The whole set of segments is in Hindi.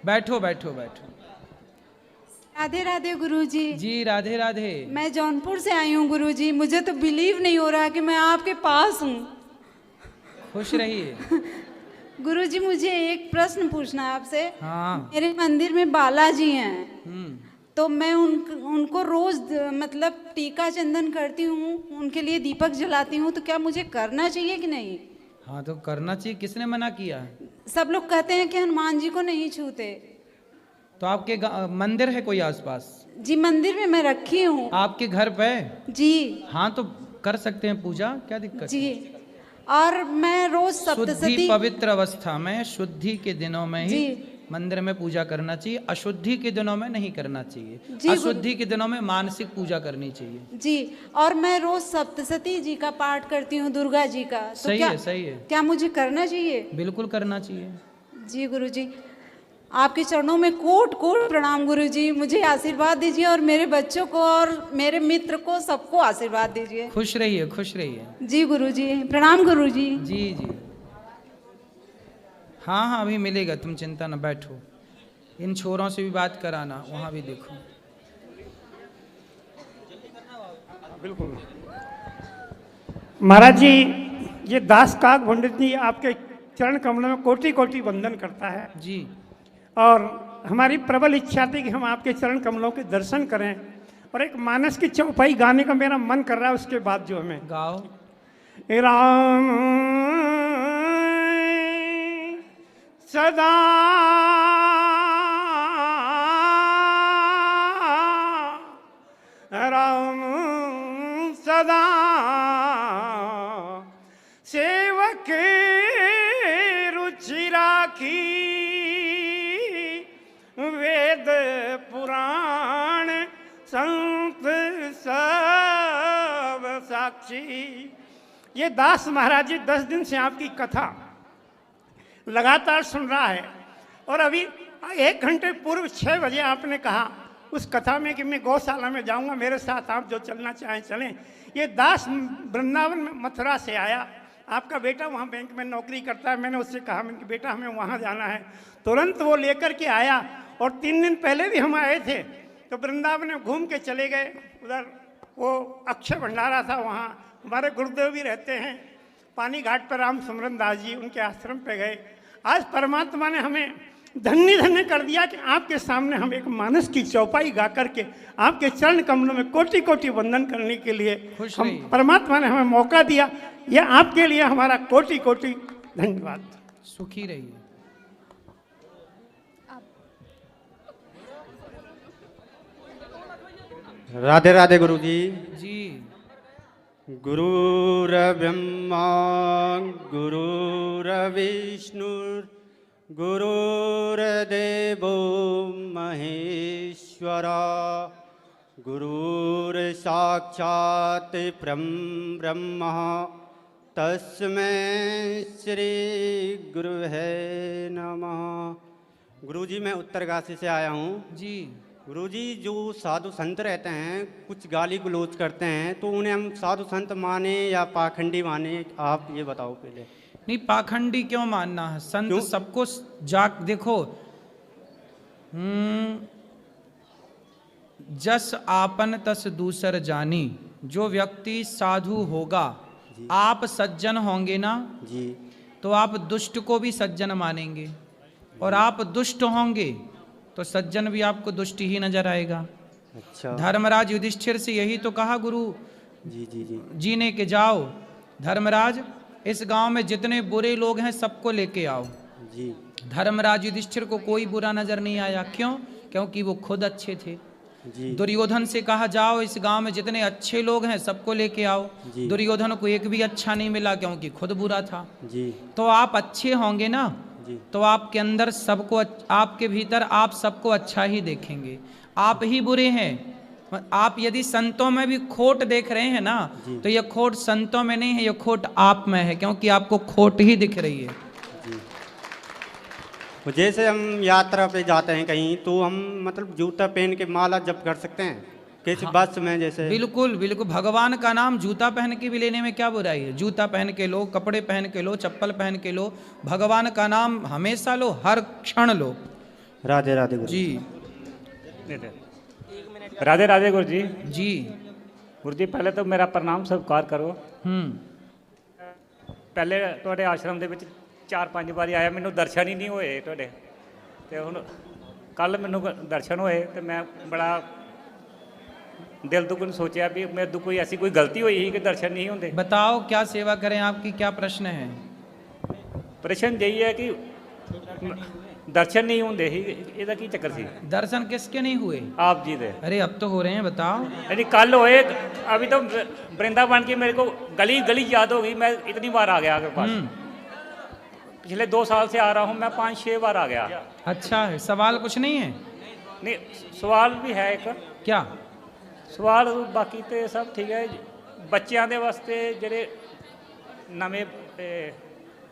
बैठो बैठो बैठो। राधे राधे गुरुजी। जी राधे राधे। मैं जौनपुर से आई हूँ गुरुजी, मुझे तो बिलीव नहीं हो रहा कि मैं आपके पास हूँ। खुश रहिए। गुरुजी मुझे एक प्रश्न पूछना है आपसे। हाँ। मेरे मंदिर में बालाजी हैं, हम्म। तो मैं उनको रोज मतलब टीका चंदन करती हूँ, उनके लिए दीपक जलाती हूँ, तो क्या मुझे करना चाहिए कि नहीं? हाँ तो करना चाहिए, किसने मना किया? सब लोग कहते हैं कि हनुमान जी को नहीं छूते। तो आपके मंदिर है कोई आसपास? जी मंदिर में मैं रखी हूँ। आपके घर पे? जी। हाँ तो कर सकते हैं पूजा, क्या दिक्कत जी है? और मैं रोज शुद्धि सप्तशती। पवित्र अवस्था में, शुद्धि के दिनों में ही जी। मंदिर में पूजा करना चाहिए, अशुद्धि के दिनों में नहीं करना चाहिए। जी अशुद्धि के दिनों में मानसिक पूजा करनी चाहिए। जी। और मैं रोज सप्तशती जी का पाठ करती हूँ, दुर्गा जी का। तो सही क्या है, सही है। क्या मुझे करना चाहिए? बिल्कुल करना चाहिए। जी गुरुजी, आपके चरणों में कोट कोट प्रणाम गुरुजी। मुझे आशीर्वाद दीजिए और मेरे बच्चों को और मेरे मित्र को सबको आशीर्वाद दीजिए। खुश रहिए, खुश रहिए। जी गुरुजी, प्रणाम गुरुजी। जी जी। हाँ हाँ अभी मिलेगा, तुम चिंता न बैठो। इन छोरों से भी बात कराना, वहाँ भी देखो। बिल्कुल महाराज जी, ये दास काग पंडित जी आपके चरण कमलों में कोटि कोटि वंदन करता है जी। और हमारी प्रबल इच्छा थी कि हम आपके चरण कमलों के दर्शन करें, और एक मानस की चौपाई गाने का मेरा मन कर रहा है। उसके बाद जो हमें गाओ। राम सदा राम सदा सेवक रुचि राखी, वेद पुराण संत सब साक्षी। ये दास महाराज जी 10 दिन से आपकी कथा लगातार सुन रहा है, और अभी 1 घंटे पूर्व 6 बजे आपने कहा उस कथा में कि मैं गौशाला में जाऊंगा, मेरे साथ आप जो चलना चाहें चलें। ये दास वृंदावन में मथुरा से आया, आपका बेटा वहाँ बैंक में नौकरी करता है। मैंने उससे कहा मैंने कि बेटा हमें वहाँ जाना है, तुरंत वो लेकर के आया। और 3 दिन पहले भी हम आए थे तो वृंदावन में घूम के चले गए। उधर वो अक्षय भंडारा था, वहाँ हमारे गुरुदेव भी रहते हैं। पानी घाट पर राम सुमरन दास जी, उनके आश्रम पे गए। आज परमात्मा ने हमें धन्य धन्य कर दिया कि आपके सामने हम एक मानस की चौपाई गा करके आपके चरण कमलों में कोटि कोटि वंदन करने के लिए हम परमात्मा ने हमें मौका दिया। यह आपके लिए हमारा कोटि कोटि धन्यवाद। सुखी रहिए। राधे राधे गुरु जी। जी। गुरुर्ब्रह्मा गुरुर्विष्णु गुरुर्देवो महेश्वरा, गुरुर्साक्षात् परब्रह्म तस्मै श्री गुरुवे नमः। गुरुजी मैं उत्तरकाशी से आया हूँ। जी। गुरुजी जो साधु संत रहते हैं कुछ गाली गलौज करते हैं, तो उन्हें हम साधु संत माने या पाखंडी माने, आप ये बताओ पहले। नहीं, पाखंडी क्यों मानना है? संत सबको देखो, जस आपन तस दूसर जानी। जो व्यक्ति साधु होगा, आप सज्जन होंगे ना जी, तो आप दुष्ट को भी सज्जन मानेंगे, और आप दुष्ट होंगे तो सज्जन भी आपको दुष्ट ही नजर आएगा। अच्छा। धर्मराज युधिष्ठिर से यही तो कहा गुरु जी जी जी जी ने कि जाओ धर्मराज, इस गांव में जितने बुरे लोग हैं सबको लेके आओ। जी। धर्मराज युधिष्ठिर को कोई बुरा नजर नहीं आया। क्यों? क्योंकि वो खुद अच्छे थे। जी। दुर्योधन से कहा जाओ इस गांव में जितने अच्छे लोग हैं सबको लेके आओ। जी। दुर्योधन को एक भी अच्छा नहीं मिला क्योंकि खुद बुरा था। जी। तो आप अच्छे होंगे ना, जी। तो आपके अंदर सबको, आपके भीतर आप सबको अच्छा ही देखेंगे। आप ही बुरे हैं। आप यदि संतों में भी खोट देख रहे हैं ना, तो ये खोट संतों में नहीं है, ये खोट आप में है, क्योंकि आपको खोट ही दिख रही है। जी। तो जैसे हम यात्रा पे जाते हैं कहीं, तो हम मतलब जूता पहन के माला जप कर सकते हैं किसी बस में जैसे? बिल्कुल बिल्कुल। भगवान का नाम जूता पहन के भी लेने में क्या बुराई है? जूता पहन के लो, कपड़े पहन के लो, चप्पल पहन के लो, भगवान का नाम हमेशा लो, हर क्षण लो। राधे राधे गुरु जी राधे राधे गुरु जी। जी। गुरु जी पहले तो मेरा प्रणाम स्वीकार करो। ਪਹਿਲੇ ਤੁਹਾਡੇ ਆਸ਼ਰਮ ਦੇ ਵਿੱਚ 4-5 ਵਾਰੀ ਆਇਆ, ਮੈਨੂੰ ਦਰਸ਼ਨ ਹੀ ਨਹੀਂ ਹੋਏ ਤੁਹਾਡੇ, ਤੇ ਹੁਣ ਕੱਲ ਮੈਨੂੰ ਦਰਸ਼ਨ ਹੋਏ ਤੇ ਮੈਂ ਬੜਾ ਦਿਲ ਤੋਂ ਕੁਝ ਸੋਚਿਆ ਵੀ ਮੇਰੇ ਤੋਂ ਕੋਈ ਐਸੀ ਕੋਈ ਗਲਤੀ ਹੋਈ ਸੀ ਕਿ ਦਰਸ਼ਨ ਨਹੀਂ ਹੁੰਦੇ। बताओ क्या सेवा करें, आपकी क्या प्रश्न है? ਪ੍ਰਸ਼ਨ यही है कि ਦਰਸ਼ਨ ਨਹੀਂ ਹੁੰਦੇ ਸੀ, ਇਹਦਾ ਕੀ ਚੱਕਰ ਸੀ? दर्शन किसके नहीं हुए? ਆਪ ਜੀ ਦੇ। अरे अब तो हो रहे हैं, बताओ। यानी कल होए, अभी तो वृंदावन की मेरे को गली गली याद हो गई, मैं इतनी बार आ गया आपके पास। पिछले 2 साल से आ रहा हूँ मैं, 5-6 बार आ गया। अच्छा है, सवाल कुछ नहीं है? नहीं, सवाल भी है एक। क्या सवाल? बाकी तो सब ठीक है। बच्चों के वास्ते ਜਿਹੜੇ नवे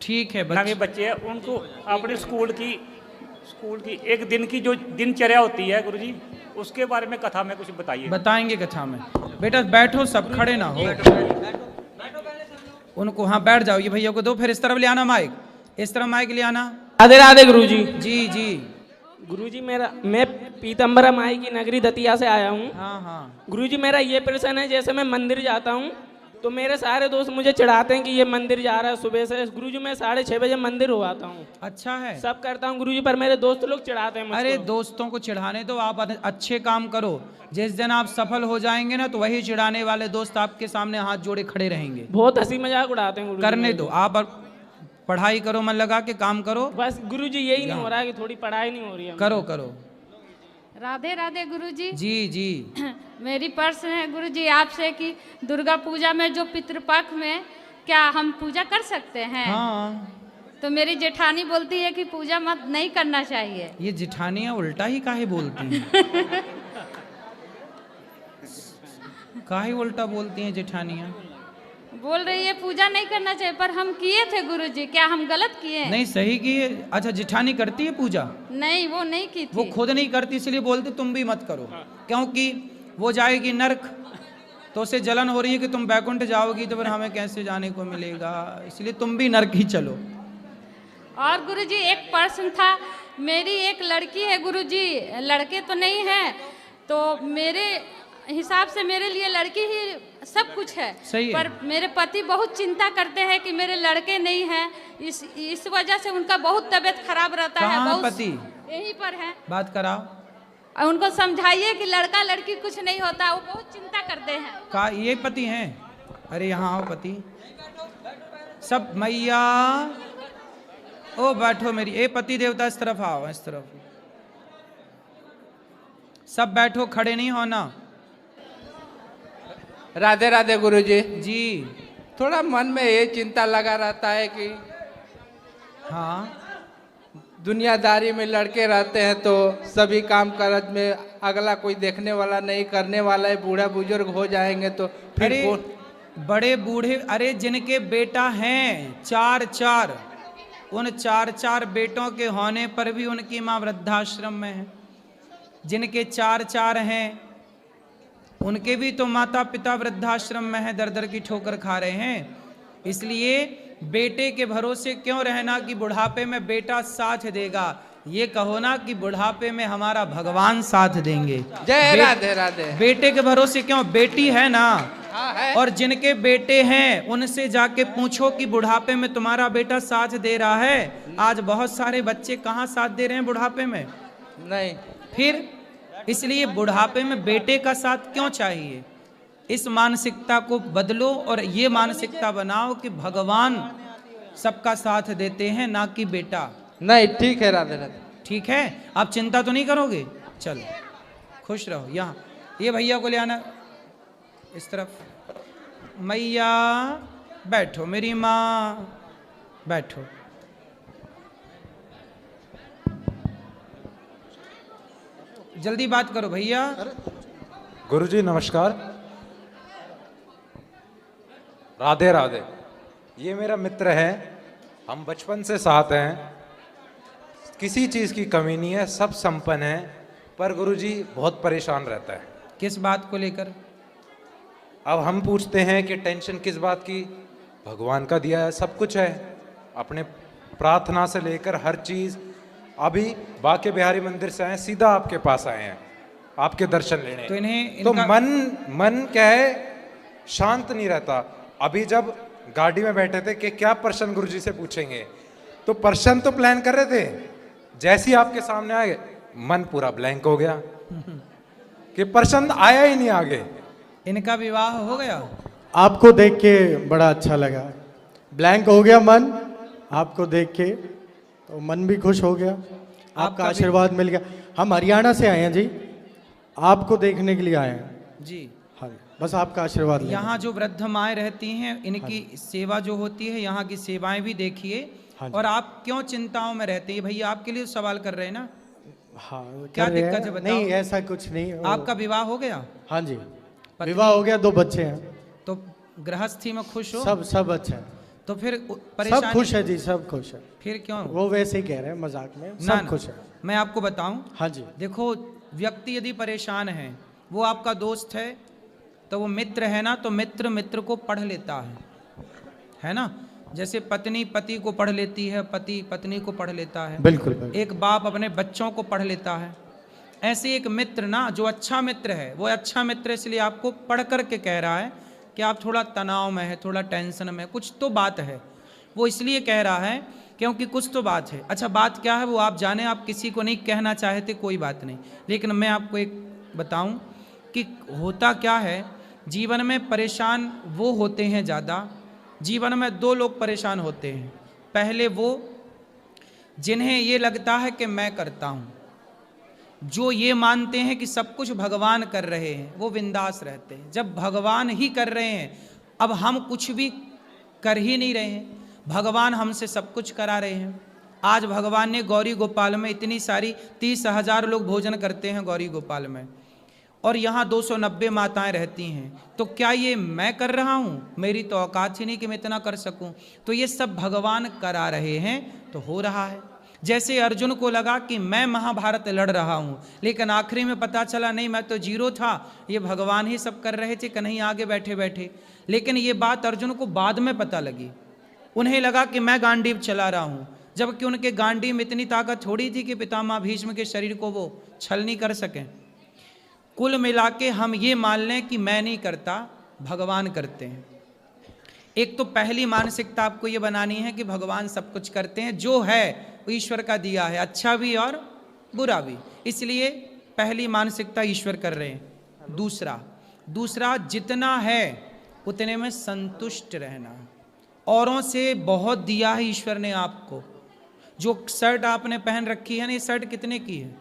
ठीक है? नवे बच्चे हैं उनको अपने स्कूल की एक दिन की जो दिनचर्या होती है गुरु जी, उसके बारे में कथा में कुछ बताइए। बताएंगे कथा में। बेटा बैठो, सब खड़े ना हो, उनको हाँ बैठ जाओ। ये भैया को दो, फिर इस तरफ ले आना माइक, इस तरफ माइक ले आना। राधे राधे गुरुजी। जी जी। गुरुजी मैं पीतम्बरा माई की नगरी दतिया से आया हूँ। हाँ हाँ। गुरुजी मेरा ये प्रश्न है, जैसे मैं मंदिर जाता हूँ तो मेरे सारे दोस्त मुझे चिढ़ाते हैं कि ये मंदिर जा रहा है सुबह से। गुरुजी मैं 6:30 बजे मंदिर हो आता हूँ, अच्छा है, सब करता हूँ गुरुजी, पर मेरे दोस्त लोग चिढ़ाते हैं मुझको। अरे दोस्तों को चिढ़ाने दो, आप अच्छे काम करो। जिस दिन आप सफल हो जाएंगे ना, तो वही चिढ़ाने वाले दोस्त आपके सामने हाथ जोड़े खड़े रहेंगे। बहुत हंसी मजाक उड़ाते हैं गुरुजी। करने दो, आप पढ़ाई करो, मन लगा के काम करो। बस गुरुजी यही नहीं हो रहा है कि थोड़ी पढ़ाई नहीं हो रही है। करो करो। राधे राधे गुरुजी। जी जी। मेरी प्रश्न है गुरुजी आपसे कि दुर्गा पूजा में जो पितृपक्ष में क्या हम पूजा कर सकते हैं? हाँ। तो मेरी जेठानी बोलती है कि पूजा मत नहीं करना चाहिए। ये जेठानियाँ उल्टा ही काहे बोलती हैं? काहे उल्टा बोलती हैं जेठानियाँ? बोल रही है पूजा नहीं करना चाहिए, पर हम किए थे गुरुजी, क्या हम गलत किए? नहीं, सही किए। अच्छा, जेठानी करती है पूजा? नहीं, वो नहीं की थी। वो खुद नहीं करती, इसलिए बोलती तुम भी मत करो, क्योंकि वो जाएगी नरक, तो उसे जलन हो रही है कि तुम बैकुंठ जाओगी, तो फिर हमें कैसे जाने को मिलेगा, इसलिए तुम भी नरक ही चलो। और गुरुजी एक प्रश्न था, मेरी एक लड़की है गुरुजी, लड़के तो नहीं है, तो मेरे हिसाब से मेरे लिए लड़की ही सब कुछ है। सही है। पर मेरे पति बहुत चिंता करते हैं कि मेरे लड़के नहीं हैं, इस वजह से उनका बहुत तबीयत खराब रहता है। बहुत पति? यहीं पर है। बात कराओ। और उनको समझाइए कि लड़का लड़की कुछ नहीं होता, वो बहुत चिंता करते हैं। का ये पति हैं? अरे यहाँ आओ पति, सब मैया, ओ बैठो मेरी, ए पति देवता इस तरफ आओ, इस तरफ सब बैठो, खड़े नहीं होना। राधे राधे गुरुजी। जी। थोड़ा मन में ये चिंता लगा रहता है कि हाँ, दुनियादारी में लड़के रहते हैं तो सभी काम काज में अगला कोई देखने वाला नहीं, करने वाला है, बूढ़ा बुजुर्ग हो जाएंगे तो फिर अरे बड़े बूढ़े, अरे जिनके बेटा हैं 4-4, उन 4-4 बेटों के होने पर भी उनकी माँ वृद्धाश्रम में है। जिनके 4-4 हैं उनके भी तो माता पिता वृद्धाश्रम में है, दर दर की ठोकर खा रहे हैं। इसलिए बेटे के भरोसे क्यों रहना कि बुढ़ापे में बेटा साथ देगा, ये कहो ना कि बुढ़ापे में हमारा भगवान साथ देंगे। जय राधे राधे। बेटे के भरोसे क्यों, बेटी है ना। हाँ है। और जिनके बेटे हैं उनसे जाके पूछो कि बुढ़ापे में तुम्हारा बेटा साथ दे रहा है। आज बहुत सारे बच्चे कहाँ साथ दे रहे हैं बुढ़ापे में? नहीं। फिर इसलिए बुढ़ापे में बेटे का साथ क्यों चाहिए? इस मानसिकता को बदलो और ये मानसिकता बनाओ कि भगवान सबका साथ देते हैं, ना कि बेटा। नहीं, ठीक है राधे राधे। ठीक है, आप चिंता तो नहीं करोगे? चलो खुश रहो। यहाँ ये भैया को ले आना इस तरफ। मैया बैठो मेरी माँ, बैठो। जल्दी बात करो भैया। गुरुजी नमस्कार। राधे राधे। ये मेरा मित्र है, हम बचपन से साथ हैं, किसी चीज़ की कमी नहीं है, सब संपन्न है, पर गुरुजी बहुत परेशान रहता है। किस बात को लेकर? अब हम पूछते हैं कि टेंशन किस बात की? भगवान का दिया है, सब कुछ है, अपने प्रार्थना से लेकर हर चीज़ अभी बाके बिहारी मंदिर से आए, सीधा आपके पास आए हैं आपके दर्शन लेने। तो इन्हें तो इनका- मन क्या है, शांत नहीं रहता। अभी जब गाड़ी में बैठे थे कि क्या प्रश्न गुरुजी से पूछेंगे, तो प्रश्न तो प्लान कर रहे थे, जैसे ही आपके सामने आए मन पूरा ब्लैंक हो गया कि प्रश्न आया ही नहीं आगे। इनका विवाह हो गया? आपको देख के बड़ा अच्छा लगा, ब्लैंक हो गया मन आपको देख के, तो मन भी खुश हो गया, आपका आशीर्वाद मिल गया। हम हरियाणा से आए हैं जी, आपको देखने के लिए आए हैं जी। हाँ, बस आपका आशीर्वाद लेना। यहाँ जो वृद्ध माएँ रहती हैं, इनकी सेवा जो होती है, यहाँ की सेवाएं भी देखिए। हाँ और आप क्यों चिंताओं में रहते हैं? भैया आपके लिए सवाल कर रहे हैं ना, हाँ, क्या कर रहे दिक्कत हैं। है बताओ? नहीं ऐसा कुछ नहीं। आपका विवाह हो गया? हाँ जी, विवाह हो गया, 2 बच्चे हैं। तो गृहस्थी में खुश हो? सब अच्छा है, तो फिर सब परेशानी खुश है जी, सब खुश है। फिर क्यों? वो वैसे ही कह रहे हैं मजाक में, ना, सब ना, खुश है। मैं आपको बताऊं, हाँ जी, देखो व्यक्ति यदि परेशान है, वो आपका दोस्त है, तो वो मित्र है ना, तो मित्र को पढ़ लेता है ना। जैसे पत्नी पति को पढ़ लेती है, पति पत्नी को पढ़ लेता है, बिल्कुल बिल्कुल। एक बाप अपने बच्चों को पढ़ लेता है। ऐसे एक मित्र ना, जो अच्छा मित्र है, वो अच्छा मित्र इसलिए आपको पढ़ करके कह रहा है कि आप थोड़ा तनाव में है, थोड़ा टेंशन में, कुछ तो बात है। वो इसलिए कह रहा है क्योंकि कुछ तो बात है। अच्छा, बात क्या है वो आप जाने, आप किसी को नहीं कहना चाहते, कोई बात नहीं, लेकिन मैं आपको एक बताऊं कि होता क्या है, जीवन में परेशान वो होते हैं ज़्यादा। जीवन में 2 लोग परेशान होते हैं। पहले वो जिन्हें ये लगता है कि मैं करता हूँ, जो ये मानते हैं कि सब कुछ भगवान कर रहे हैं, वो बिंदास रहते हैं। जब भगवान ही कर रहे हैं, अब हम कुछ भी कर ही नहीं रहे हैं, भगवान हमसे सब कुछ करा रहे हैं। आज भगवान ने गौरी गोपाल में इतनी सारी 30,000 लोग भोजन करते हैं गौरी गोपाल में, और यहाँ 290 माताएं रहती हैं। तो क्या ये मैं कर रहा हूँ? मेरी तो औकात ही नहीं कि मैं इतना कर सकूँ। तो ये सब भगवान करा रहे हैं, तो हो रहा है। जैसे अर्जुन को लगा कि मैं महाभारत लड़ रहा हूँ, लेकिन आखिरी में पता चला नहीं, मैं तो जीरो था, ये भगवान ही सब कर रहे थे कन्हैया आगे बैठे बैठे। लेकिन ये बात अर्जुन को बाद में पता लगी। उन्हें लगा कि मैं गांडीव चला रहा हूँ, जबकि उनके गांडीव में इतनी ताकत थोड़ी थी कि पितामह भीष्म के शरीर को वो छल नहीं कर सकें। कुल मिला के हम ये मान लें कि मैं नहीं करता, भगवान करते हैं। एक तो पहली मानसिकता आपको ये बनानी है कि भगवान सब कुछ करते हैं, जो है वो ईश्वर का दिया है, अच्छा भी और बुरा भी, इसलिए पहली मानसिकता ईश्वर कर रहे हैं। दूसरा जितना है उतने में संतुष्ट रहना। औरों से बहुत दिया है ईश्वर ने आपको। जो शर्ट आपने पहन रखी है ना, ये शर्ट कितने की है?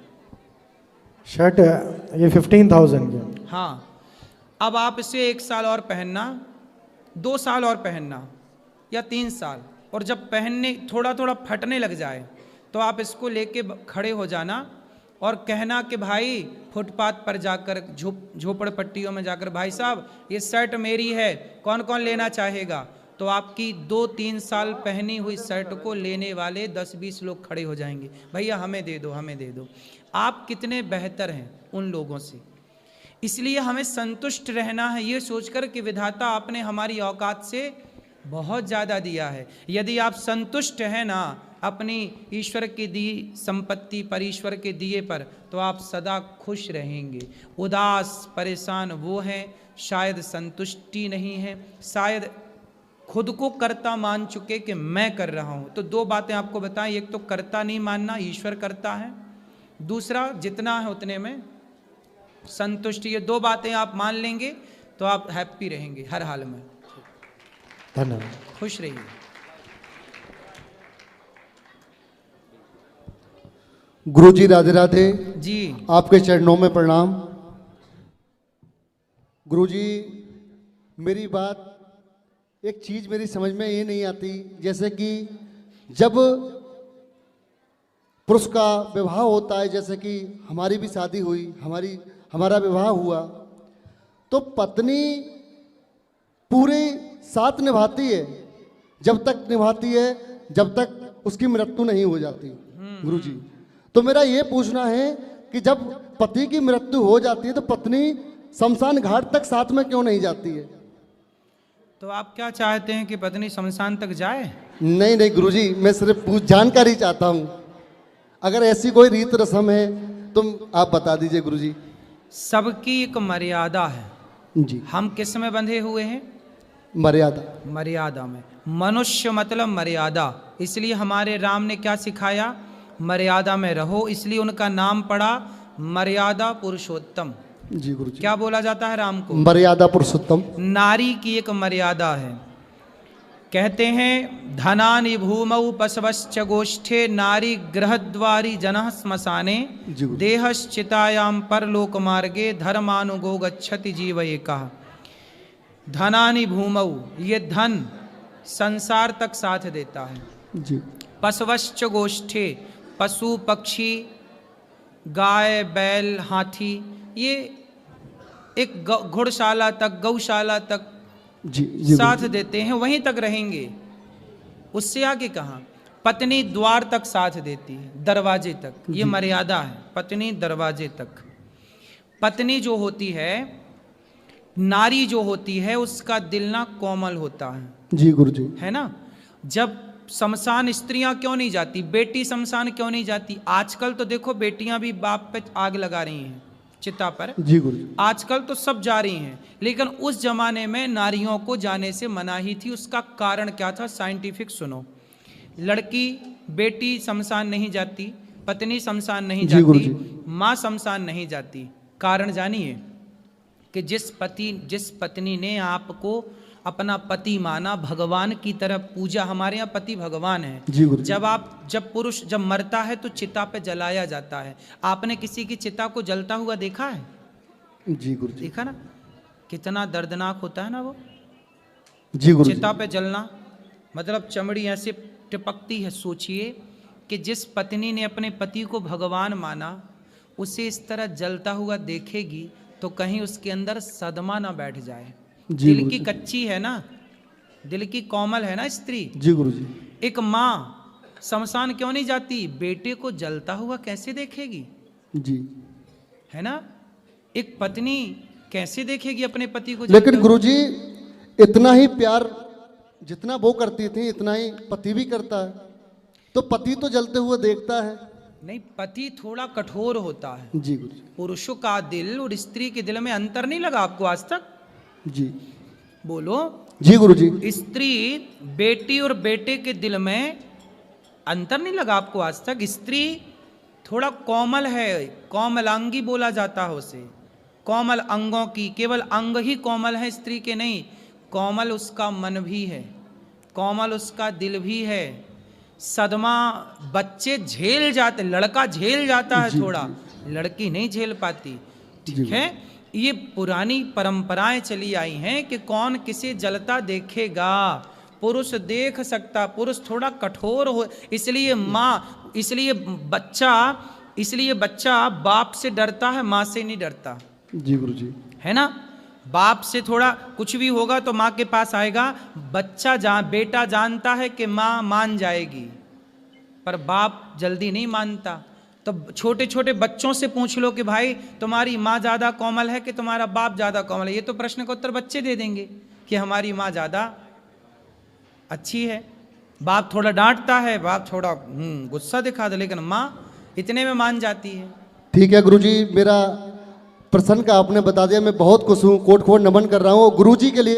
शर्ट ये 15,000 की। हाँ, अब आप इसे 1 साल और पहनना, 2 साल और पहनना, या 3 साल, और जब पहनने थोड़ा थोड़ा फटने लग जाए तो आप इसको लेके खड़े हो जाना और कहना कि भाई फुटपाथ पर जाकर, झोपड़पट्टियों में जाकर, भाई साहब ये शर्ट मेरी है, कौन कौन लेना चाहेगा? तो आपकी 2-3 साल पहनी हुई शर्ट को लेने वाले 10-20 लोग खड़े हो जाएंगे, भैया हमें दे दो, हमें दे दो। आप कितने बेहतर हैं उन लोगों से। इसलिए हमें संतुष्ट रहना है, ये सोचकर कि विधाता आपने हमारी औकात से बहुत ज़्यादा दिया है। यदि आप संतुष्ट हैं ना अपनी ईश्वर की दी संपत्ति पर, ईश्वर के दिए पर, तो आप सदा खुश रहेंगे। उदास परेशान वो हैं शायद संतुष्टि नहीं है, शायद खुद को कर्ता मान चुके कि मैं कर रहा हूँ। तो 2 बातें आपको बताएं, एक तो कर्ता नहीं मानना, ईश्वर करता है, दूसरा जितना है उतने में संतुष्टि। ये 2 बातें आप मान लेंगे तो आप हैप्पी रहेंगे हर हाल में। धन्यवाद। खुश रहिए। गुरुजी राधे राधे जी, आपके चरणों में प्रणाम। गुरुजी, मेरी बात, एक चीज मेरी समझ में ये नहीं आती, जैसे कि जब पुरुष का विवाह होता है, जैसे कि हमारी भी शादी हुई, हमारा विवाह हुआ, तो पत्नी पूरे साथ निभाती है, जब तक निभाती है जब तक उसकी मृत्यु नहीं हो जाती। गुरुजी, तो मेरा ये पूछना है कि जब पति की मृत्यु हो जाती है तो पत्नी शमशान घाट तक साथ में क्यों नहीं जाती है? तो आप क्या चाहते हैं कि पत्नी शमशान तक जाए? नहीं नहीं गुरुजी, मैं सिर्फ जानकारी चाहता हूँ। अगर ऐसी कोई रीत रस्म है तो आप बता दीजिए गुरुजी। सबकी एक मर्यादा है। जी। हम किस में बंधे हुए हैं? मर्यादा। मर्यादा में। मनुष्य मतलब मर्यादा, इसलिए हमारे राम ने क्या सिखाया? मर्यादा में रहो, इसलिए उनका नाम पड़ा मर्यादा पुरुषोत्तम। जी गुरुजी। क्या बोला जाता है राम को? मर्यादा पुरुषोत्तम। नारी की एक मर्यादा है। कहते हैं धनानि भूमौ पशवश्च गोष्ठे नारी गृहद्वारी जनः श्मशाने देहश्चितायाम परलोक मार्गे धर्मानुगो गच्छति जीव एकः। धनानि भूमौ, ये धन संसार तक साथ देता है। जी। पशवश्च गोष्ठे, पशु पक्षी गाय बैल हाथी, ये एक घुड़शाला तक गौशाला तक जी, जी साथ देते हैं, वहीं तक रहेंगे। उससे आगे कहाँ? पत्नी द्वार तक साथ देती है, दरवाजे तक, ये मर्यादा है। पत्नी दरवाजे तक। पत्नी जो होती है, नारी जो होती है, उसका दिल ना कोमल होता है। जी गुरुजी। है ना? जब शमशान स्त्रियां क्यों नहीं जाती, बेटी शमशान क्यों नहीं जाती? आजकल तो देखो बेटियां भी बाप पे आग लगा रही हैं चिता पर। जी गुरुजी। आजकल तो सब जा रही हैं, लेकिन उस जमाने में नारियों को जाने से मनाही थी। उसका कारण क्या था? साइंटिफिक सुनो। लड़की बेटी शमशान नहीं जाती, पत्नी शमशान नहीं जाती, माँ शमशान नहीं जाती। कारण जानिए कि जिस पत्नी ने आपको अपना पति माना, भगवान की तरह पूजा, हमारे यहाँ पति भगवान है। जब पुरुष जब मरता है तो चिता पे जलाया जाता है। आपने किसी की चिता को जलता हुआ देखा है? जी गुरुजी। देखा ना, कितना दर्दनाक होता है ना वो। जी गुरुजी। चिता पे जलना मतलब चमड़ी ऐसे टिपकती है। सोचिए कि जिस पत्नी ने अपने पति को भगवान माना, उसे इस तरह जलता हुआ देखेगी तो कहीं उसके अंदर सदमा ना बैठ जाए। दिल की कच्ची है ना, दिल की कोमल है ना स्त्री। जी गुरुजी। एक माँ शमशान क्यों नहीं जाती? बेटे को जलता हुआ कैसे देखेगी? जी। है ना? एक पत्नी कैसे देखेगी अपने पति को? लेकिन गुरुजी इतना ही प्यार जितना वो करती थी इतना ही पति भी करता है, तो पति तो जलते हुए देखता है। नहीं, पति थोड़ा कठोर होता है। जी गुरुजी। पुरुषों का दिल और स्त्री के दिल में अंतर नहीं लगा आपको आज तक? जी बोलो। जी गुरुजी। स्त्री बेटी और बेटे के दिल में अंतर नहीं लगा आपको आज तक? स्त्री थोड़ा कोमल है, कोमलांगी बोला जाता है उसे। कोमल अंगों की, केवल अंग ही कोमल है स्त्री के नहीं, कोमल उसका मन भी है, कोमल उसका दिल भी है। सदमा बच्चे झेल जाते, लड़का झेल जाता है थोड़ा, लड़की नहीं झेल पाती। ठीक है, ये पुरानी परंपराएं चली आई हैं कि कौन किसे जलता देखेगा। पुरुष देख सकता, पुरुष थोड़ा कठोर हो, इसलिए माँ, इसलिए बच्चा बाप से डरता है, माँ से नहीं डरता। जी गुरुजी। है ना? बाप से थोड़ा कुछ भी होगा तो माँ के पास आएगा। बेटा जानता है कि माँ मान जाएगी, पर बाप जल्दी नहीं मानता। तो छोटे छोटे बच्चों से पूछ लो कि भाई तुम्हारी माँ ज़्यादा कोमल है कि तुम्हारा बाप ज़्यादा कोमल है, ये तो प्रश्न का उत्तर बच्चे दे देंगे कि हमारी माँ ज़्यादा अच्छी है। बाप थोड़ा डांटता है, बाप थोड़ा गुस्सा दिखा दे, लेकिन माँ इतने में मान जाती है। ठीक है गुरुजी, मेरा प्रश्न का आपने बता दिया, मैं बहुत खुश हूँ, कोट नमन कर रहा हूँ गुरुजी के लिए।